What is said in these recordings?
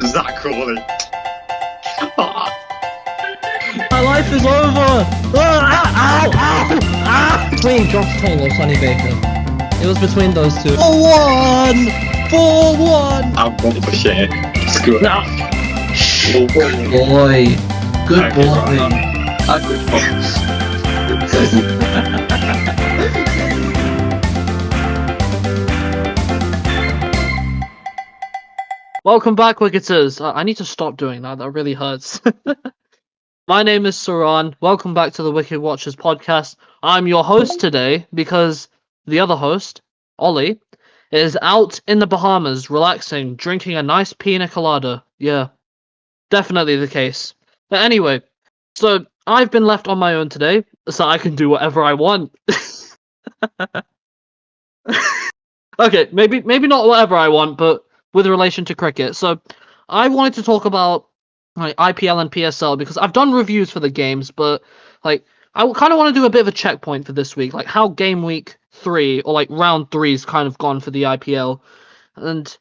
Zach Crawley. My life is over! Between Josh Tongue or Sonny Baker. It was between those two. 4-1! 4-1! I'm going for shit. Screw it. No. Good boy. Good Okay, boy. right. A good boy. Welcome back, Wicketers. I need to stop doing that. That really hurts. My name is Saraan. Welcome back to the Wicket Watchers podcast. I'm your host today because the other host, Ollie, is out in the Bahamas relaxing, drinking a nice pina colada. Yeah, definitely the case. But anyway, so I've been left on my own today, so I can do whatever I want. Okay, maybe not whatever I want, but with relation to cricket. So I wanted to talk about like IPL and PSL because I've done reviews for the games, but like I kind of want to do a bit of a checkpoint for this week, like how game week 3 or like round 3's kind of gone for the IPL and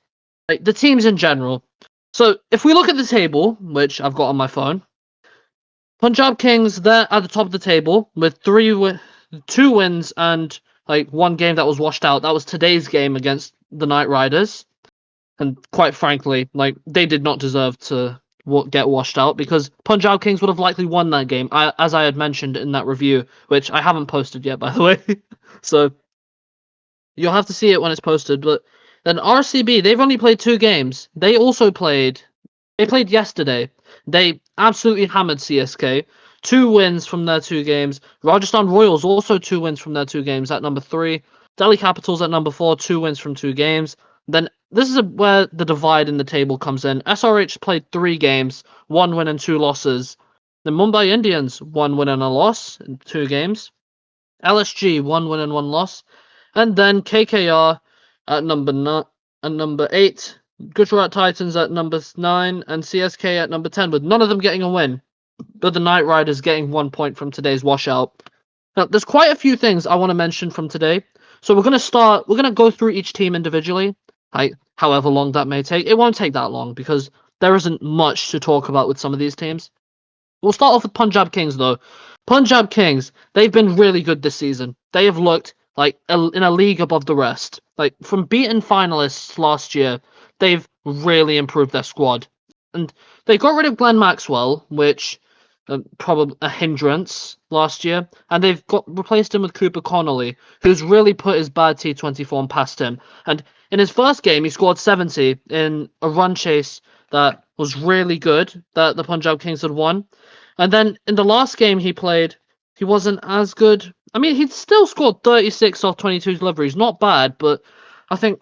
like the teams in general. So if we look at the table, which I've got on my phone, Punjab Kings, they're at the top of the table with 2 wins and like one game that was washed out. That was today's game against the Knight Riders. And quite frankly, like they did not deserve to get washed out because Punjab Kings would have likely won that game, as I had mentioned in that review, which I haven't posted yet, by the way. So you'll have to see it when it's posted. But then RCB, they've only played 2 games. They played yesterday. They absolutely hammered CSK. 2 wins from their 2 games. Rajasthan Royals also 2 wins from their 2 games at number 3. Delhi Capitals at number 4, 2 wins from 2 games. Then this is where the divide in the table comes in. SRH played 3 games, 1 win and 2 losses. The Mumbai Indians, 1 win and a loss in 2 games. LSG, 1 win and 1 loss. And then KKR at number 8. Gujarat Titans at number 9 and CSK at number 10, with none of them getting a win, but the Knight Riders getting 1 point from today's washout. Now, there's quite a few things I want to mention from today, so we're going to go through each team individually, like however long that may take. It won't take that long because there isn't much to talk about with some of these teams. We'll start off with Punjab Kings, though. Punjab Kings, they've been really good this season. They have looked like in a league above the rest. Like from beaten finalists last year, they've really improved their squad. And they got rid of Glenn Maxwell, which probably a hindrance last year, and they've replaced him with Cooper Connolly, who's really put his bad T20 form past him. And in his first game, he scored 70 in a run chase that was really good that the Punjab Kings had won. And then in the last game he played, he wasn't as good. I mean, he'd still scored 36 off 22 deliveries, not bad, but I think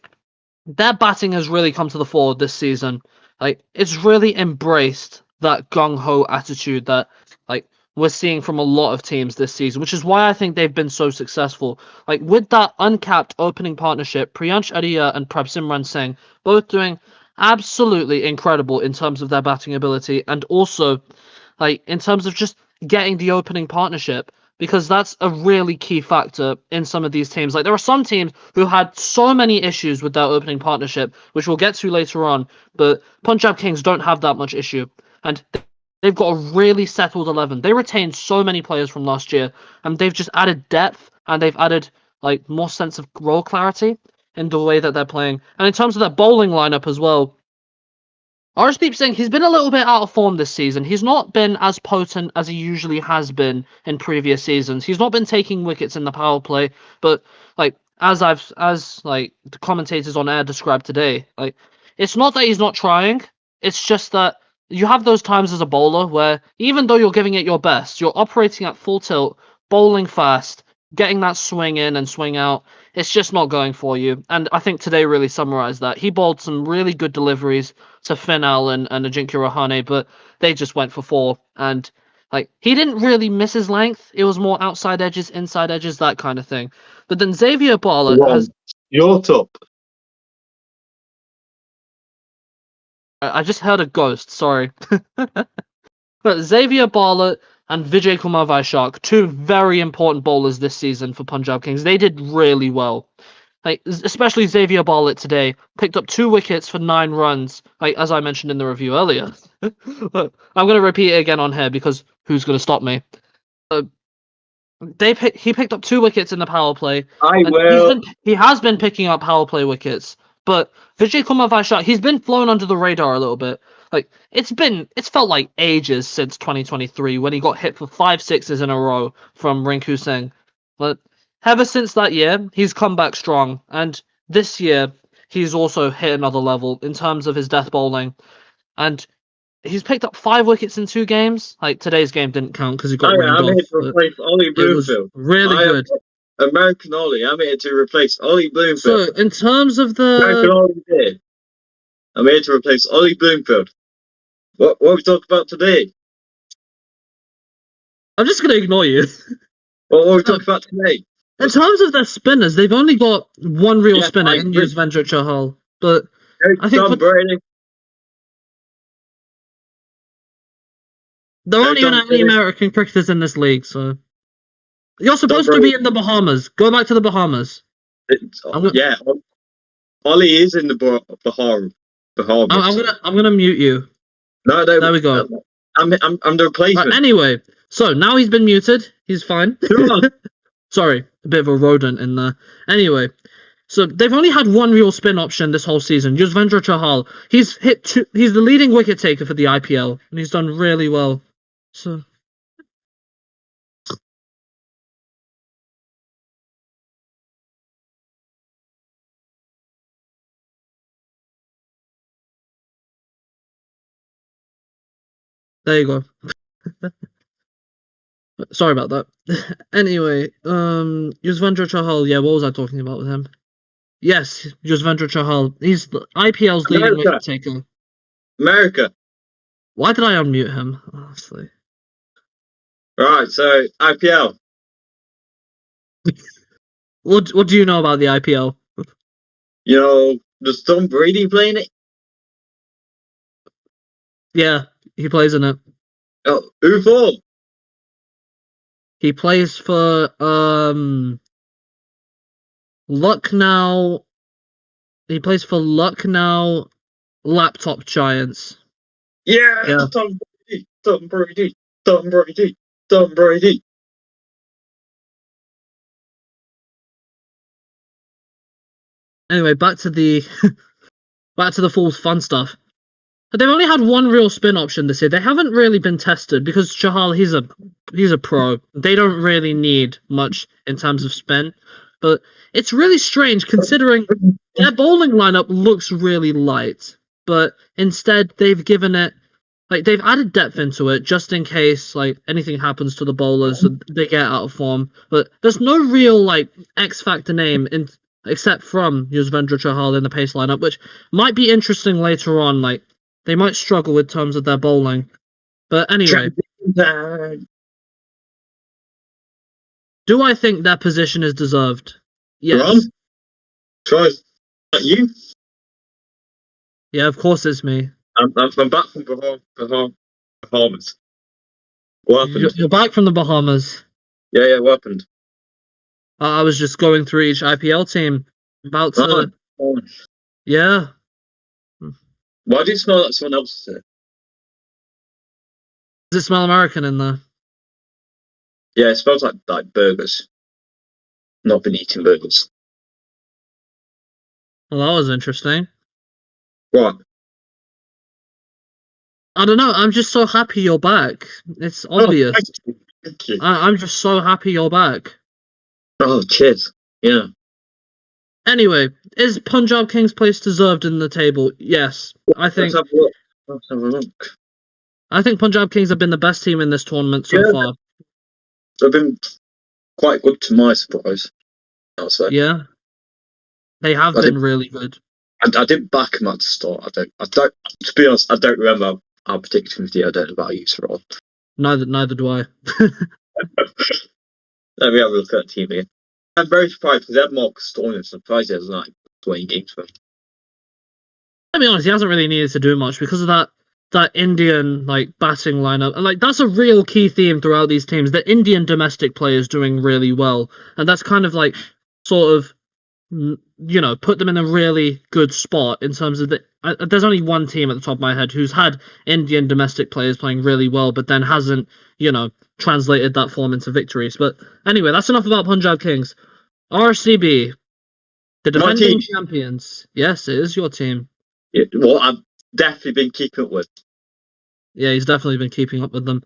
their batting has really come to the fore this season. Like it's really embraced that gung-ho attitude that like we're seeing from a lot of teams this season, which is why I think they've been so successful. Like with that uncapped opening partnership, Priyansh Adiya and Prabh Simran Singh both doing absolutely incredible in terms of their batting ability and also like in terms of just getting the opening partnership, because that's a really key factor in some of these teams. Like there are some teams who had so many issues with their opening partnership, which we'll get to later on, but Punjab Kings don't have that much issue. And they've got a really settled 11. They retained so many players from last year, and they've just added depth, and they've added like more sense of role clarity in the way that they're playing. And in terms of their bowling lineup as well, Arshdeep Singh, he's been a little bit out of form this season. He's not been as potent as he usually has been in previous seasons. He's not been taking wickets in the power play, but like as the commentators on air described today, like it's not that he's not trying. It's just that you have those times as a bowler where even though you're giving it your best, you're operating at full tilt, bowling fast, getting that swing in and swing out. It's just not going for you. And I think today really summarized that. He bowled some really good deliveries to Finn Allen and Ajinkya Rahane, but they just went for 4. And like he didn't really miss his length. It was more outside edges, inside edges, that kind of thing. But then Xavier Bartlett has. You're top. I just heard a ghost. Sorry. But Xavier Bartlett and Vijay Kumar Vaishak, 2 very important bowlers this season for Punjab Kings. They did really well. Like especially Xavier Bartlett today picked up 2 wickets for 9 runs. Like as I mentioned in the review earlier. But I'm gonna repeat it again on here because who's gonna stop me? He picked up 2 wickets in the power play. I And will. he has been picking up power play wickets, but Vijay Kumar Vaishak, he's been flown under the radar a little bit. Like it's felt like ages since 2023 when he got hit for 5 sixes in a row from Rinku Singh. But ever since that year, he's come back strong, and this year he's also hit another level in terms of his death bowling, and he's picked up 5 wickets in 2 games. Like today's game didn't count because he got rained I'm off. here to But replace Ollie it was Bloomfield. really I am good. American Ollie. I'm here to replace Ollie Bloomfield. So, in terms of American the, Ollie here. I'm here to replace Ollie Bloomfield. What we talk about today? I'm just gonna ignore you. What we talk about today? In terms of their spinners, they've only got one real Yes, spinner I in agree. Yuzvendra Chahal, but Hey, I think Tom Brady. there aren't Hey, even Tom any Brady. American cricketers in this league. So you're supposed to Brady. be in the Bahamas. Go back to the Bahamas. I'm gonna, Yeah, Ollie is in the Bahamas. I'm gonna mute you. No, There we go. I'm the Right, replacement. anyway, so now he's been muted. He's fine. Come on. Sorry, a bit of a rodent in there. Anyway, so they've only had one real spin option this whole season. Yuzvendra Chahal. He's hit 2. He's the leading wicket taker for the IPL, and he's done really well. So there you go. Sorry about that. Anyway, Yuzvendra Chahal. Yeah, what was I talking about with him? Yes, Yuzvendra Chahal. He's the IPL's leading America. wicket taker. America. Why did I unmute him? Honestly. Right, so IPL. What do you know about the IPL? You know, does Tom Brady playing it? Yeah, he plays in it. Oh, who for? He plays for Lucknow. He plays for Lucknow Laptop Giants. Yeah. Tom Brady. Tom Brady. Tom Brady. Tom Brady. Anyway, back to the full fun stuff. But they've only had one real spin option this year. They haven't really been tested because Chahal, he's a pro. They don't really need much in terms of spin. But it's really strange considering their bowling lineup looks really light. But instead they've given it they've added depth into it just in case anything happens to the bowlers and they get out of form. But there's no real X factor name except from Yuzvendra Chahal in the pace lineup, which might be interesting later on. They might struggle with terms of their bowling. But anyway, do I think their position is deserved? Yes. Try you. Yeah, of course it's me. I'm back from Bahamas. What happened? You're back from the Bahamas. Yeah, what happened? I was just going through each IPL team. About to... Yeah. Why do you smell like someone else's? Does it smell American in there? Yeah, it smells like burgers. Not been eating burgers. Well, that was interesting. What? I don't know. I'm just so happy you're back. It's obvious. Oh, thank you. I'm just so happy you're back. Oh, cheers. Yeah. Anyway, is Punjab Kings' place deserved in the table? Yes. I think Let's have a look. I think Punjab Kings have been the best team in this tournament so far. They've been quite good to my surprise, I'll say. Yeah. They have been really good. I didn't back them at the start. I don't. To be honest, I don't remember our predictions. I don't know about you, Saraan. Neither do I. Let me have a look at the team again. I'm very surprised because they had Mark Storm. I'm surprised there's 20 games for him. To be honest, he hasn't really needed to do much because of that Indian batting lineup. And that's a real key theme throughout these teams. The Indian domestic players doing really well. And that's kind of sort of put them in a really good spot in terms of there's only one team at the top of my head who's had Indian domestic players playing really well, but then hasn't, translated that form into victories. But anyway, that's enough about Punjab Kings. RCB, the My defending team. champions. Yes, it is your team. Well, I've definitely been keeping up with. Yeah, he's definitely been keeping up with them.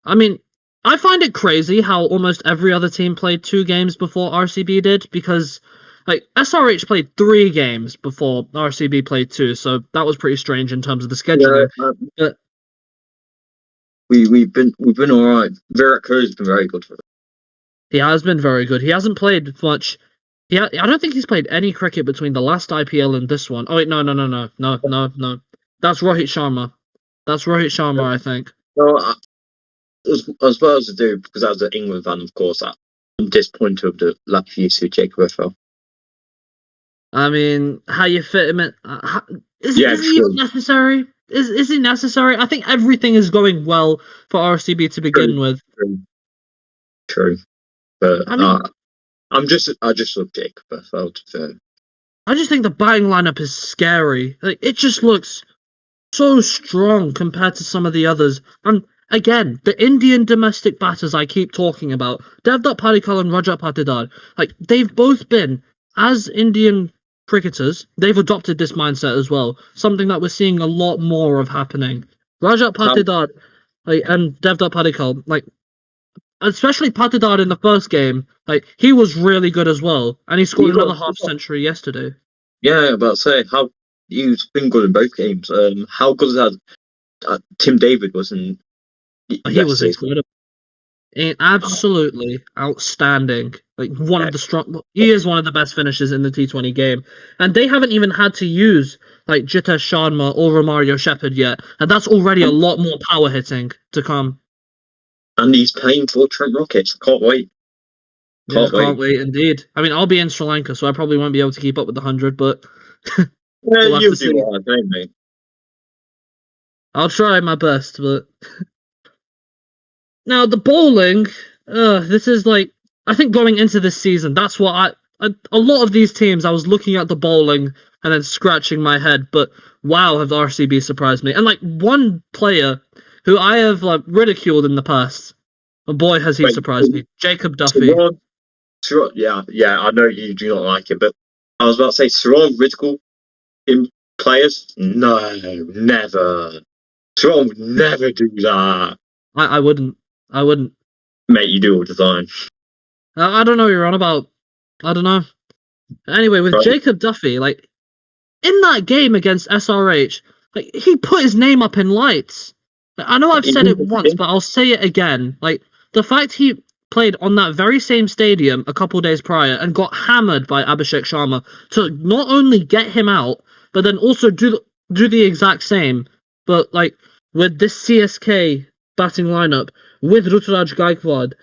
I mean, I find it crazy how almost every other team played 2 games before RCB did, because SRH played 3 games before RCB played 2, so that was pretty strange in terms of the scheduling. But we've been all right. Virat Kohli's been very good for us. he has been very good. He hasn't played much. Yeah, I don't think he's played any cricket between the last IPL and this one. Oh wait, no. That's Rohit Sharma, I think. No, as well as to do, because as an England fan, of course, I'm disappointed with the lack of use of Jacob Ruffell. I mean, how you fit him in? Is he even necessary? Is he necessary? I think everything is going well for RCB to begin with. True. But I mean, I just love Jacob Ruffell. I just think the batting lineup is scary. It just looks so strong compared to some of the others. And again, the Indian domestic batters I keep talking about, Devdutt Padikkal and Rajat Patidar, they've both been, as Indian cricketers, they've adopted this mindset as well. Something that we're seeing a lot more of happening. Rajat Patidar and Devdutt Padikkal, especially Patidar in the first game, he was really good as well, and he scored another half century yesterday. Yeah, but say how he's been good in both games. How good is that? Tim David was in. He was incredible. Absolutely outstanding. He is one of the best finishers in the T20 game, and they haven't even had to use Jitesh Sharma or Romario Shepherd yet, and that's already a lot more power hitting to come. And he's playing for Trent Rockets. Can't wait. Can't wait indeed. I mean, I'll be in Sri Lanka, so I probably won't be able to keep up with the 100, but we'll you'll do all right, mate. I'll try my best, but now the bowling. This is I think going into this season, that's what a lot of these teams. I was looking at the bowling and then scratching my head, but wow, have the RCB surprised me. And one player who I have ridiculed in the past, and boy has he surprised me, Jacob Duffy. Yeah, I know you do not like it, but I was about to say Saraan ridicule in players. No, never. Saraan would never do that. I wouldn't. Mate, you do all the time. I don't know what you're on about. I don't know. Anyway, with Jacob Duffy, in that game against SRH, he put his name up in lights. I know I've said it once, but I'll say it again. The fact he played on that very same stadium a couple days prior and got hammered by Abhishek Sharma to not only get him out, but then also do the exact same, but with this CSK batting lineup, with Ruturaj Gaikwad,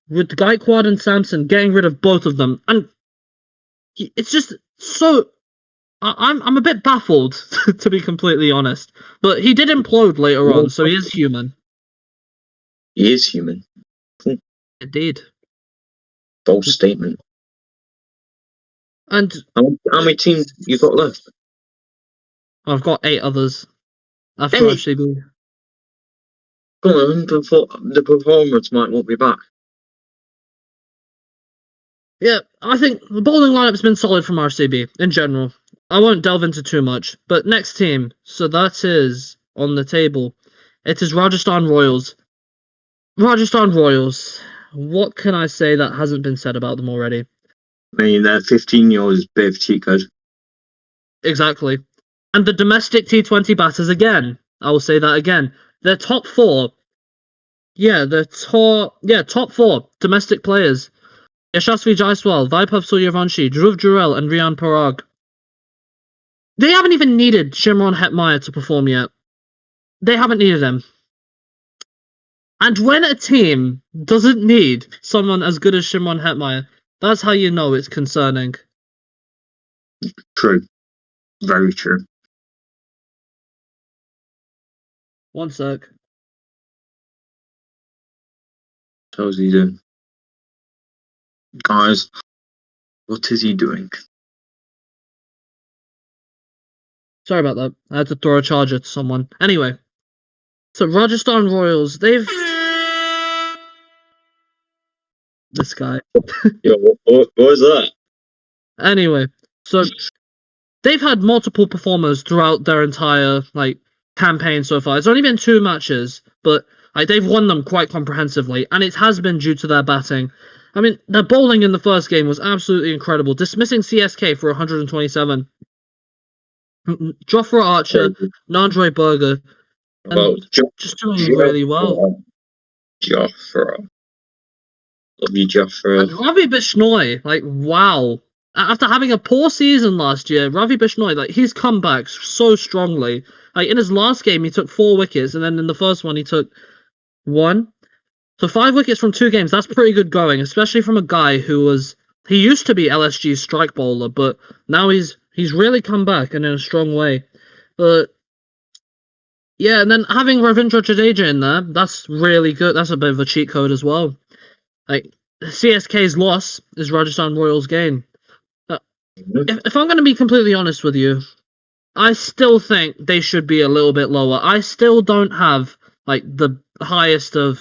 with Gaikwad and Samson getting rid of both of them, and it's just so. I'm a bit baffled, to be completely honest. But he did implode later on, so he is human. He is human. Indeed. Bold statement. And how many teams you got left? I've got 8 others after RCB. Come on, the performance might not be back. Yeah, I think the bowling lineup's been solid from RCB in general. I won't delve into too much, but next team, so that is on the table. It is Rajasthan Royals. Rajasthan Royals. What can I say that hasn't been said about them already? I mean, they're 15-year-olds, bit of cheat code. Exactly. And the domestic T20 batters again. I will say that again. They're top 4. Yeah, top 4 domestic players. Yashasvi Jaiswal, Vaibhav Suryavanshi, Dhruv Jurel, and Riyan Parag. They haven't even needed Shimron Hetmeyer to perform yet. They haven't needed him. And when a team doesn't need someone as good as Shimron Hetmeyer, that's how you know it's concerning. True. Very true. One sec. How's he doing? Guys, what is he doing? Sorry about that. I had to throw a charger to someone. Anyway, so Rajasthan Royals, they've... This guy. Yo, what was that? Anyway, so they've had multiple performers throughout their entire campaign so far. It's only been 2 matches, but they've won them quite comprehensively, and it has been due to their batting. I mean, their bowling in the first game was absolutely incredible, dismissing CSK for 127. Jofra Archer, Nandroy Berger, and just doing really well. Jofra. Love you, Jofra. And Ravi Bishnoi, wow. After having a poor season last year, Ravi Bishnoi, he's come back so strongly. In his last game, he took 4 wickets, and then in the first one, he took 1. So 5 wickets from 2 games, that's pretty good going, especially from a guy he used to be LSG's strike bowler, but now he's really come back and in a strong way. But yeah, and then having Ravindra Jadeja in there, that's really good. That's a bit of a cheat code as well. CSK's loss is Rajasthan Royals' gain. If I'm going to be completely honest with you, I still think they should be a little bit lower. I still don't have the highest of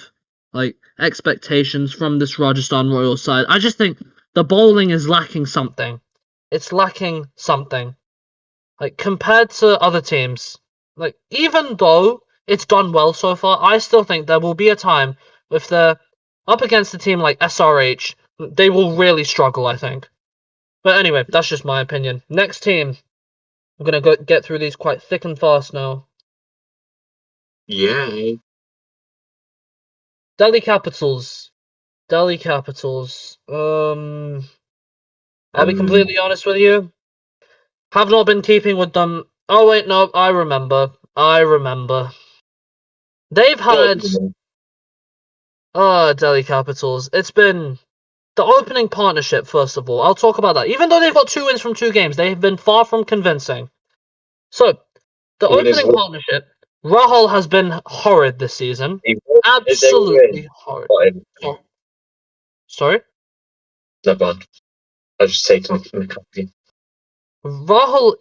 expectations from this Rajasthan Royals side. I just think the bowling is lacking something. It's lacking something. Compared to other teams, even though it's done well so far, I still think there will be a time if they're up against a team like SRH, they will really struggle, I think. But anyway, that's just my opinion. Next team. I'm going to get through these quite thick and fast now. Yeah. Delhi Capitals. I'll be completely honest with you. Have not been keeping with them. Oh, wait, no, I remember. They've had... Delhi Capitals. It's been... The opening partnership, first of all. I'll talk about that. Even though they've got 2 wins from 2 games, they have been far from convincing. So, the opening partnership, Rahul has been horrid this season. Absolutely horrid. Oh. Sorry? No bad. I just take my copy. Rahul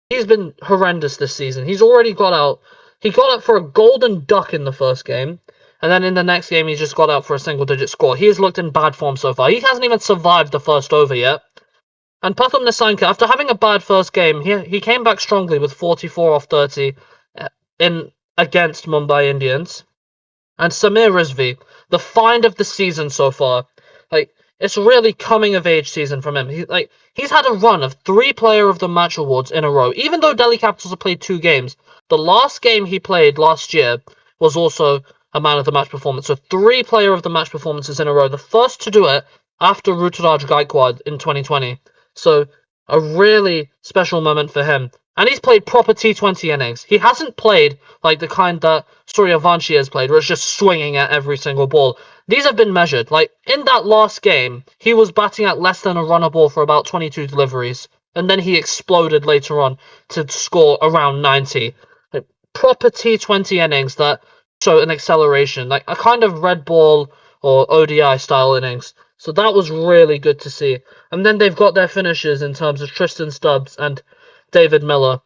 he's been horrendous this season. He's already got out. He got out for a golden duck in the first game, and then in the next game he just got out for a single-digit score. He has looked in bad form so far. He hasn't even survived the first over yet. And Pathum Nissanka, after having a bad first game, he came back strongly with 44 off 30 against Mumbai Indians. And Samir Rizvi, the find of the season so far. It's really coming of age season from him. He's had a run of 3 Player of the Match awards in a row. Even though Delhi Capitals have played 2 games, the last game he played last year was also a Man of the Match performance. So 3 Player of the Match performances in a row. The first to do it after Ruturaj Gaikwad in 2020. So a really special moment for him. And he's played proper T20 innings. He hasn't played the kind that Suryavanshi has played, where it's just swinging at every single ball. These have been measured. In that last game, he was batting at less than a run a ball for about 22 deliveries. And then he exploded later on to score around 90. Proper T20 innings that show an acceleration. A kind of red ball or ODI style innings. So that was really good to see. And then they've got their finishers in terms of Tristan Stubbs and David Miller.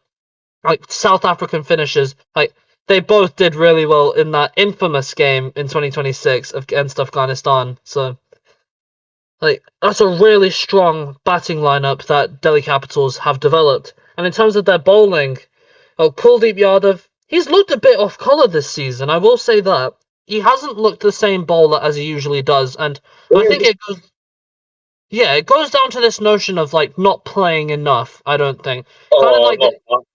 South African finishers. They both did really well in that infamous game in 2026 against Afghanistan. So, that's a really strong batting lineup that Delhi Capitals have developed. And in terms of their bowling, Kuldeep Yadav, he's looked a bit off colour this season, I will say that. He hasn't looked the same bowler as he usually does, and I think it goes down to this notion of not playing enough. I don't think. Not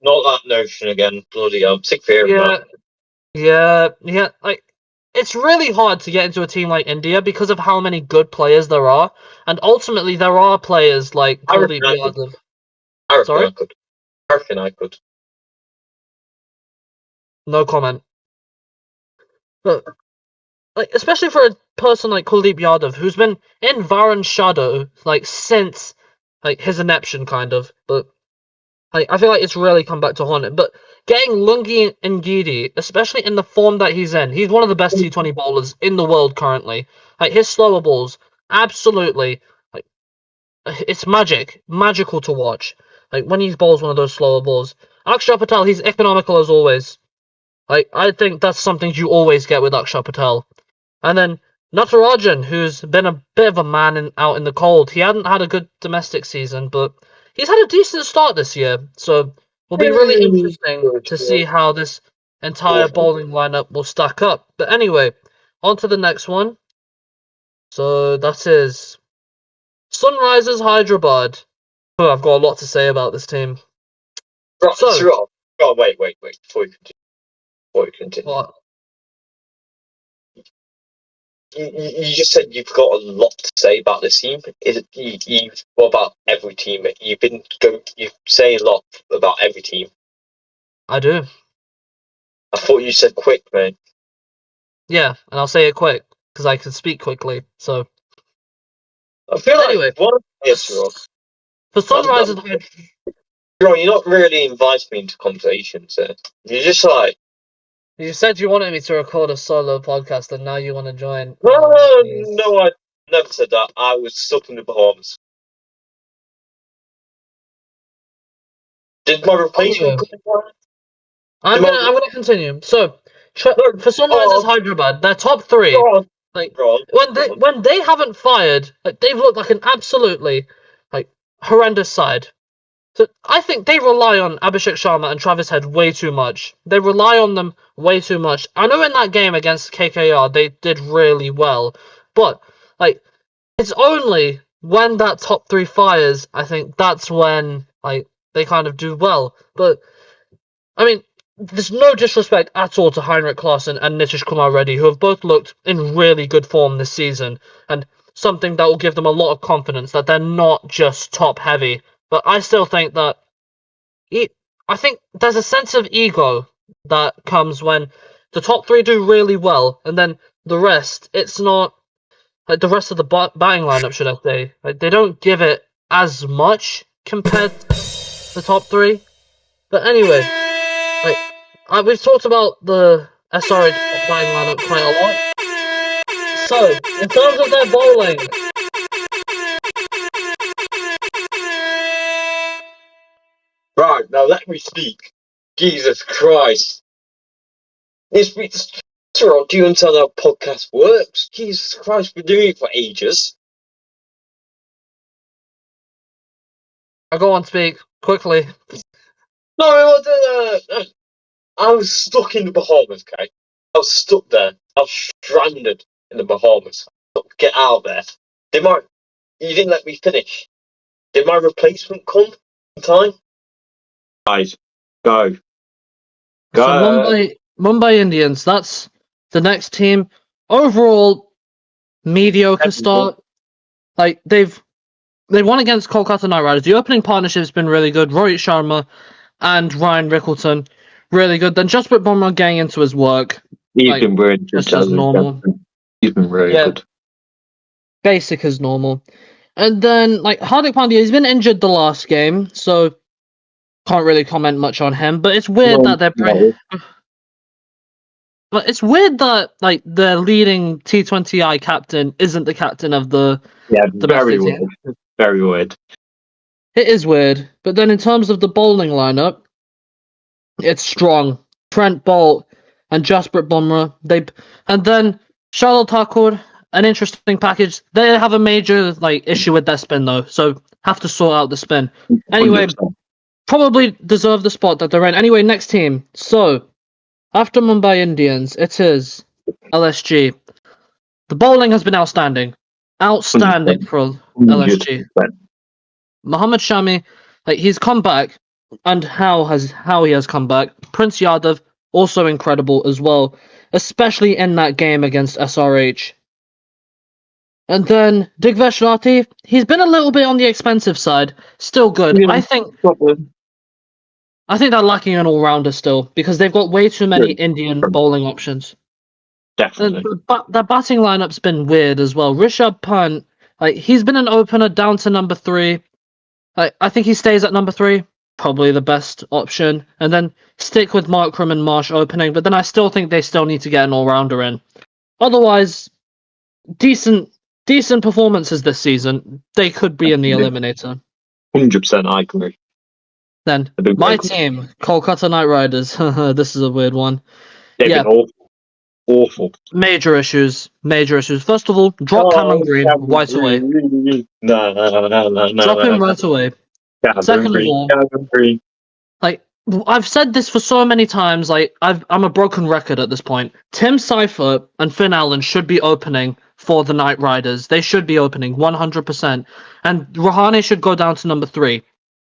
that notion again. Bloody hell, I'm sick of hearing that. Yeah. It's really hard to get into a team like India because of how many good players there are, and ultimately there are players like Kuldeep Yadav. Sorry, I reckon I could. No comment. But especially for a person like Kuldeep Yadav, who's been in Varun's shadow since his ineption, kind of. But I feel it's really come back to haunt him. But getting Lungi Ngidi, especially in the form that he's in, he's one of the best T20 bowlers in the world currently. His slower balls, absolutely, it's magical to watch. When he bowls one of those slower balls, Akshay Patel, he's economical as always. I think that's something you always get with Akshay Patel. And then Natarajan, who's been a bit of a man out in the cold. He hadn't had a good domestic season, but he's had a decent start this year. So it'll be really interesting to see how this entire bowling lineup will stack up. But anyway, on to the next one. So that is Sunrisers Hyderabad. Oh, I've got a lot to say about this team. Right, So- Saraan. Oh, wait. Before you continue. What? You just said you've got a lot to say about this team. What about every team? You say a lot about every team. I do. I thought you said quick, man. Yeah, and I'll say it quick because I can speak quickly. So I feel Anyway. like one Saraan, for Sunrisers Hyderabad. you're not really inviting me into conversations. You're just like, You said you wanted me to record a solo podcast, and now you want to join. no, Please. no, I never said that. I was stuck in the Bahamas. Did my replacement come in? I'm gonna continue. So for Sunrisers Hyderabad, their top three, Go on. like Go on. when they haven't fired, like they've looked like an absolutely like horrendous side. So I think they rely on Abhishek Sharma and Travis Head way too much. They rely on them way too much. I know in that game against KKR they did really well, but like it's only when that top three fires, I think that's when like they kind of do well. But I mean, there's no disrespect at all to Heinrich Klaassen and Nitish Kumar Reddy, who have both looked in really good form this season, and something that will give them a lot of confidence that they're not just top heavy. But I still think that I think there's a sense of ego that comes when the top three do really well, and then the rest, it's not like the rest of the batting lineup, should I say? Like they don't give it as much compared to the top three. But anyway, like we've talked about the SRH batting lineup quite a lot. So in terms of their bowling, Right, now let me speak. Jesus Christ. Saraan, do you understand how podcast works? Jesus Christ, we've been doing it for ages. I go on speak quickly. No, I was stuck in the Bahamas, okay? I was stuck there. I was stranded in the Bahamas. Get out of there. You didn't let me finish. Did my replacement come in time? Guys, go. So Mumbai Indians, that's the next team. Overall, mediocre start. Like they won against Kolkata Knight Riders. The opening partnership's been really good. Rohit Sharma and Ryan Rickleton, really good. Then Jasprit Bumrah getting into his work. He's been really just as normal. He's been really good. Basic as normal. And then like Hardik Pandya, he's been injured the last game, so can't really comment much on him. But it's weird that they're But it's weird that like the leading T20I captain isn't the captain of the very domestic team. weird. Very weird. It is weird. But then in terms of the bowling lineup, it's strong. Trent Bolt and Jasprit Bumrah. And then Shalal Thakur, an interesting package. They have a major like issue with their spin though, so have to sort out the spin. Anyway, 100%. probably deserve the spot that they're in. Anyway, next team. So after Mumbai Indians, it is LSG. The bowling has been outstanding. Outstanding 100%. for LSG. 100%. Mohammad Shami, like he's come back, and how he has come back. Prince Yadav, also incredible as well, especially in that game against SRH. And then Digvesh Rathi, he's been a little bit on the expensive side. Still good. Yeah, I think probably. they're lacking an all-rounder still, because they've got way too many Indian bowling options. Definitely. The batting lineup's been weird as well. Rishabh Pant, like he's been an opener down to number 3. I think he stays at number 3, probably the best option, and then stick with Markram and Marsh opening. But then I still think they still need to get an all-rounder in. Otherwise, decent performances this season. They could be in the eliminator. 100%, I agree. Then They've been my very good. team, Kolkata Knight Riders. This is a weird one. They've Yeah. been awful. Major issues. First of all, drop Cameron Green right away. No. Drop him right away. Second of all, Cameron Green. like I've said this for so many times, like I'm a broken record at this point. Tim Seifert and Finn Allen should be opening for the Knight Riders. They should be opening 100%, and Rahane should go down to number 3.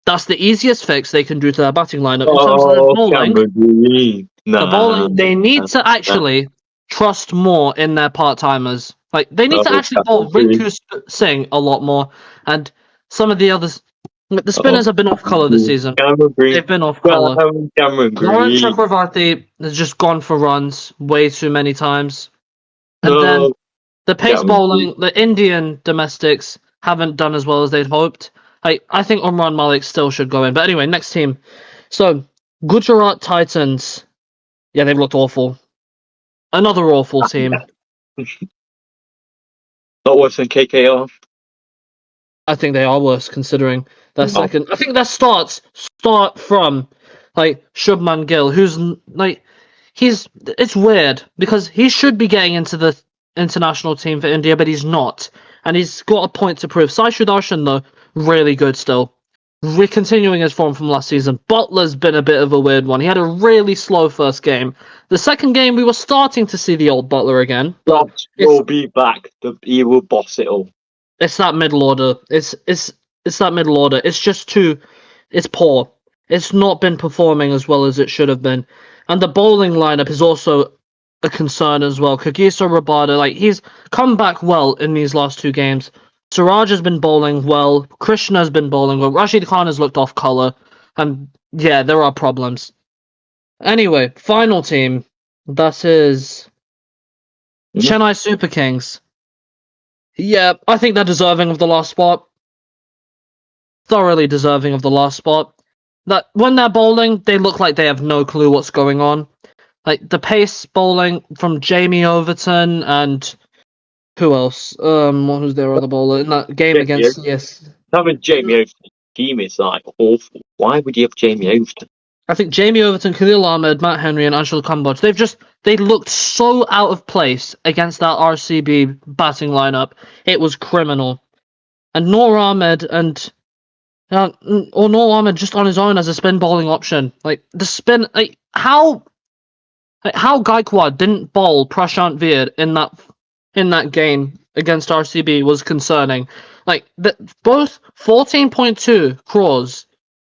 That's the easiest fix they can do to their batting lineup in terms of their bowling. Cameron Green. The bowling, they need to actually trust more in their part-timers. Like, they need to actually bowl Rinku Singh a lot more, and some of the others. The spinners have been off colour this season. Cameron Green. They've been off colour. Cameron Lauren Green. Chakravarti has just gone for runs way too many times. And then the pace bowling, the Indian domestics haven't done as well as they'd hoped. I think Umran Malik still should go in. But anyway, next team. So, Gujarat Titans. Yeah, they've looked awful. Another awful team. Not worse than KKR. I think they are worse considering their second. I think their start from Shubman Gill, who's it's weird because he should be getting into the international team for India, but he's not, and he's got a point to prove. Sai Sudarshan though, really good still. Continuing his form from last season. Butler's been a bit of a weird one. He had a really slow first game. The second game, we were starting to see the old Butler again. But will be back. He will boss it all. It's that middle order. It's that middle order. It's just it's poor. It's not been performing as well as it should have been. And the bowling lineup is also a concern as well. Kagiso Rabada, he's come back well in these last 2 games. Siraj has been bowling well. Krishna has been bowling well. Rashid Khan has looked off colour. And yeah, there are problems. Anyway, final team. That is Chennai Super Kings. Yeah, I think they're deserving of the last spot. Thoroughly deserving of the last spot. That when they're bowling, they look like they have no clue what's going on. The pace bowling from Jamie Overton and who else? What was their other bowler in that game against? Yes, having Jamie Overton team is awful. Why would you have Jamie Overton? I think Jamie Overton, Khalil Ahmed, Matt Henry, and Anshul Kamboj, they looked so out of place against that RCB batting lineup. It was criminal. And Noor Ahmed Noor Ahmed just on his own as a spin bowling option. The spin, how Gaikwad didn't bowl Prashant Veer in that game against RCB was concerning. Both 14.2 crores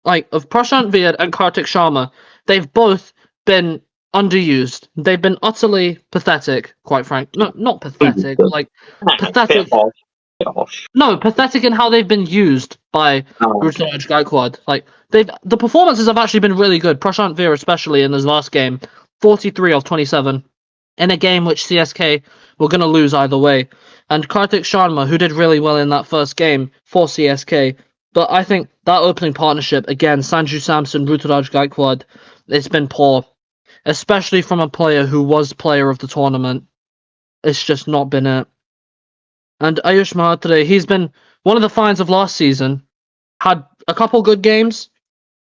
of Prashant Veer and Kartik Sharma, they've both been underused. They've been utterly pathetic, quite frank. No, not pathetic, pathetic. No, pathetic in how they've been used by Ruturaj Gaikwad. The performances have actually been really good. Prashant Veer, especially in his last game, 43 of 27, in a game which CSK were going to lose either way. And Kartik Sharma, who did really well in that first game for CSK. But I think that opening partnership, again, Sanju Samson, Ruturaj Gaikwad, it's been poor. Especially from a player who was player of the tournament. It's just not been it. And Ayush Mahatre, he's been one of the finds of last season. Had a couple good games.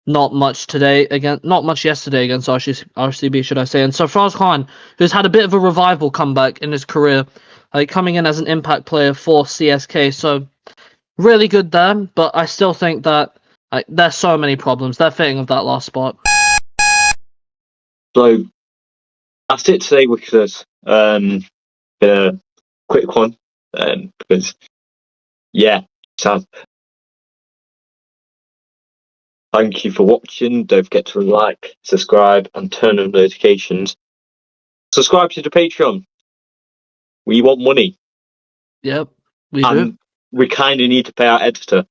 Not much yesterday against RCB, should I say. And Sarfraz Khan, who's had a bit of a revival comeback in his career, coming in as an impact player for CSK. So, really good there, but I still think that there's so many problems. They're fitting of that last spot. So, that's it today, Wicketers. A quick one, because, sad. Thank you for watching. Don't forget to like, subscribe, and turn on notifications. Subscribe to the Patreon. We want money. Yep, we do. We kind of need to pay our editor.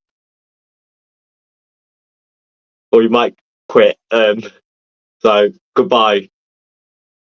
Or we might quit. So, goodbye.